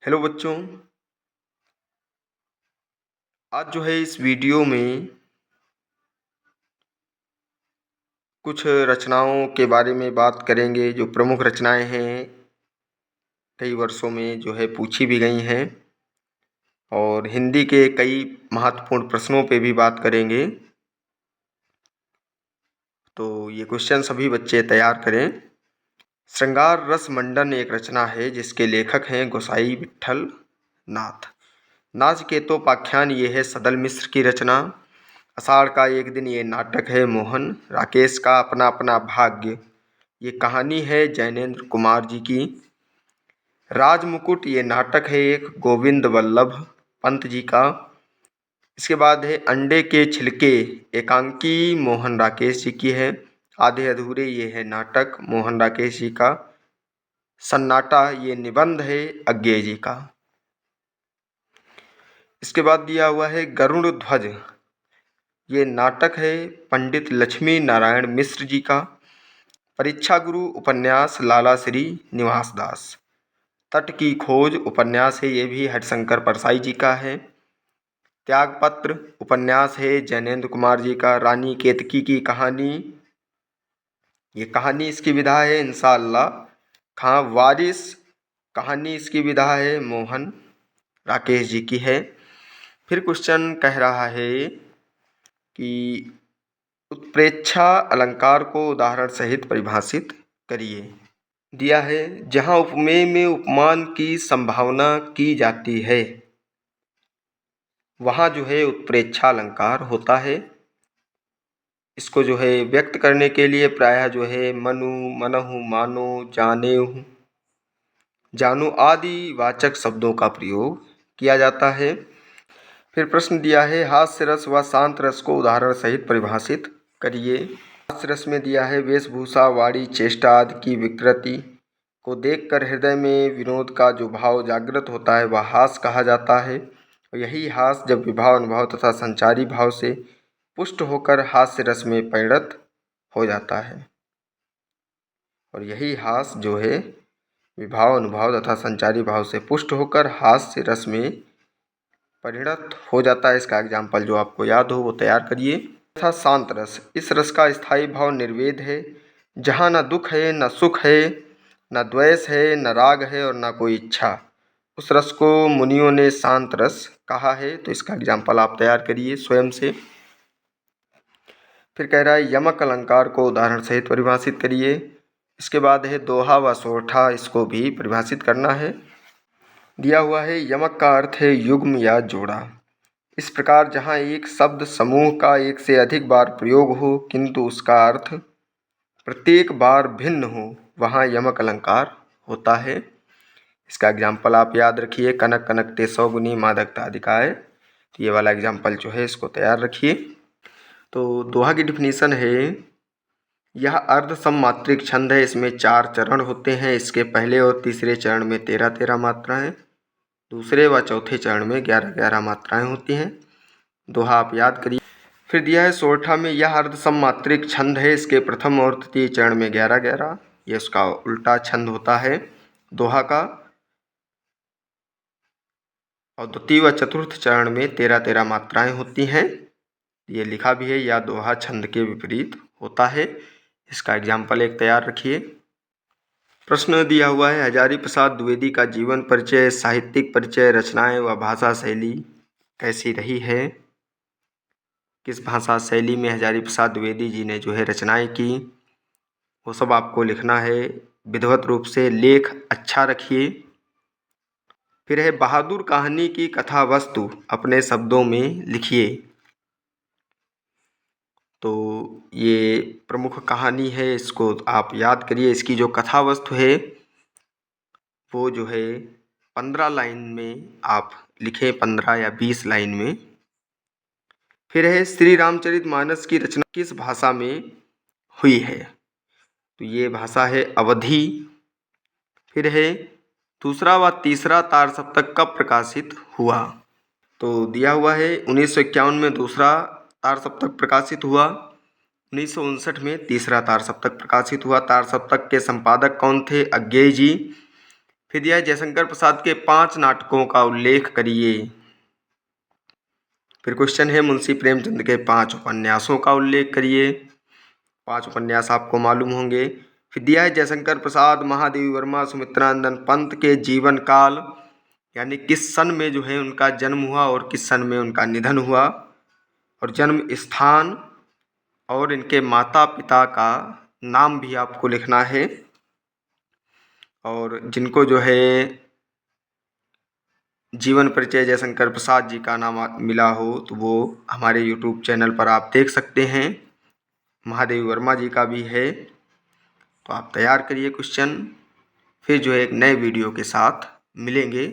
Hello बच्चों। आज जो है इस वीडियो में कुछ रचनाओं के बारे में बात करेंगे जो प्रमुख रचनाएं हैं, कई वर्षों में जो है पूछी भी गई हैं और हिंदी के कई महत्वपूर्ण प्रश्नों पे भी बात करेंगे। तो ये क्वेश्चन सभी बच्चे तैयार करें। श्रृंगार रस मंडन एक रचना है जिसके लेखक हैं गोसाई विट्ठल नाथ। नाचकेतोपाख्यान ये है सदल मिश्र की रचना। आषाढ़ का एक दिन ये नाटक है मोहन राकेश का अपना अपना भाग्य। ये कहानी है जैनेन्द्र कुमार जी की। राजमुकुट ये नाटक है एक गोविंद वल्लभ पंत जी का। इसके बाद है अंडे के छिलके एकांकी मोहन राकेश जी की है। आधे अधूरे ये है नाटक मोहन राकेश जी का। सन्नाटा ये निबंध है अज्ञेय जी का। इसके बाद दिया हुआ है गरुड़ ध्वज ये नाटक है पंडित लक्ष्मी नारायण मिश्र जी का। परीक्षा गुरु उपन्यास लाला श्री निवास दास। तट की खोज उपन्यास है ये भी हरिशंकर परसाई जी का है। त्यागपत्र उपन्यास है जैनेन्द्र कुमार जी का। रानी केतकी की कहानी ये कहानी इसकी विधा है इंशाअल्लाह खां वारिस। कहानी इसकी विधा है मोहन राकेश जी की है। फिर क्वेश्चन कह रहा है कि उत्प्रेक्षा अलंकार को उदाहरण सहित परिभाषित करिए। दिया है जहाँ उपमेय में उपमान की संभावना की जाती है वहाँ जो है उत्प्रेक्षा अलंकार होता है। इसको जो है व्यक्त करने के लिए प्रायः जो है मनु मनहु मानो जानेहु जानो आदि वाचक शब्दों का प्रयोग किया जाता है। फिर प्रश्न दिया है हास्य रस व शांत रस को उदाहरण सहित परिभाषित करिए। हास्य रस में दिया है वेशभूषा वाणी चेष्टा आदि की विकृति को देखकर हृदय में विनोद का जो भाव जागृत होता है वह हास कहा जाता है। और यही हास जब विभाव अनुभव तथा संचारी भाव से पुष्ट होकर हास्य रस में परिणत हो जाता है। और यही हास जो है विभाव अनुभव तथा संचारी भाव से पुष्ट होकर हास्य रस में परिणत हो जाता है। इसका एग्जाम्पल जो आपको याद हो वो तैयार करिए। तथा शांत रस इस रस का स्थायी भाव निर्वेद है जहाँ न दुख है न सुख है न द्वेष है न राग है और न कोई इच्छा। उस रस को मुनियों ने शांत रस कहा है। तो इसका एग्जाम्पल आप तैयार करिए स्वयं से। फिर कह रहा है यमक अलंकार को उदाहरण सहित परिभाषित करिए। इसके बाद है दोहा व सोरठा इसको भी परिभाषित करना है। दिया हुआ है यमक का अर्थ है युग्म या जोड़ा। इस प्रकार जहाँ एक शब्द समूह का एक से अधिक बार प्रयोग हो किंतु उसका अर्थ प्रत्येक बार भिन्न हो वहाँ यमक अलंकार होता है। इसका एग्जाम्पल आप याद रखिए कनक कनकते सौगुनी मादकता अधिकाय। ये वाला एग्जाम्पल जो है इसको तैयार रखिए। तो दोहा की डिफिनीसन है यह अर्ध सममात्रिक छंद है। इसमें 4 चरण होते हैं। इसके पहले और तीसरे चरण में 13-13 मात्राएं, दूसरे व चौथे चरण में 11-11 मात्राएं होती हैं। दोहा आप याद करिए। फिर दिया है सोरठा में यह अर्ध सममात्रिक छंद है। इसके प्रथम और तृतीय चरण में 11-11 ये उसका उल्टा छंद होता है दोहा का। और द्वितीय व चतुर्थ चरण में 13-13 मात्राएं होती हैं। ये लिखा भी है या दोहा छंद के विपरीत होता है। इसका एग्जाम्पल एक तैयार रखिए। प्रश्न दिया हुआ है हजारी प्रसाद द्विवेदी का जीवन परिचय साहित्यिक परिचय रचनाएं व भाषा शैली कैसी रही है। किस भाषा शैली में हजारी प्रसाद द्विवेदी जी ने जो है रचनाएं की वो सब आपको लिखना है विधिवत रूप से। लेख अच्छा रखिए। फिर है बहादुर कहानी की कथा वस्तु अपने शब्दों में लिखिए। तो ये प्रमुख कहानी है इसको आप याद करिए। इसकी जो कथा वस्तु है वो जो है 15 लाइन में आप लिखें, 15 या 20 लाइन में। फिर है श्री रामचरितमानस की रचना किस भाषा में हुई है। तो ये भाषा है अवधी। फिर है दूसरा व तीसरा तार सप्तक कब प्रकाशित हुआ। तो दिया हुआ है 1951 में दूसरा तार सप्तक प्रकाशित हुआ। 1959 में तीसरा तार सप्तक प्रकाशित हुआ। तार सप्तक के संपादक कौन थे? अज्ञेय जी। फिर दिया है जयशंकर प्रसाद के 5 नाटकों का उल्लेख करिए। फिर क्वेश्चन है मुंशी प्रेमचंद के 5 उपन्यासों का उल्लेख करिए। 5 उपन्यास आपको मालूम होंगे। फिर दिया है जयशंकर प्रसाद, महादेवी वर्मा, सुमित्रानंदन पंत के जीवन काल, यानी किस सन में जो है उनका जन्म हुआ और किस सन में उनका निधन हुआ, और जन्म स्थान और इनके माता पिता का नाम भी आपको लिखना है। और जिनको जो है जीवन परिचय जयशंकर प्रसाद जी का नाम मिला हो तो वो हमारे यूट्यूब चैनल पर आप देख सकते हैं। महादेवी वर्मा जी का भी है। तो आप तैयार करिए क्वेश्चन, फिर जो है एक नए वीडियो के साथ मिलेंगे।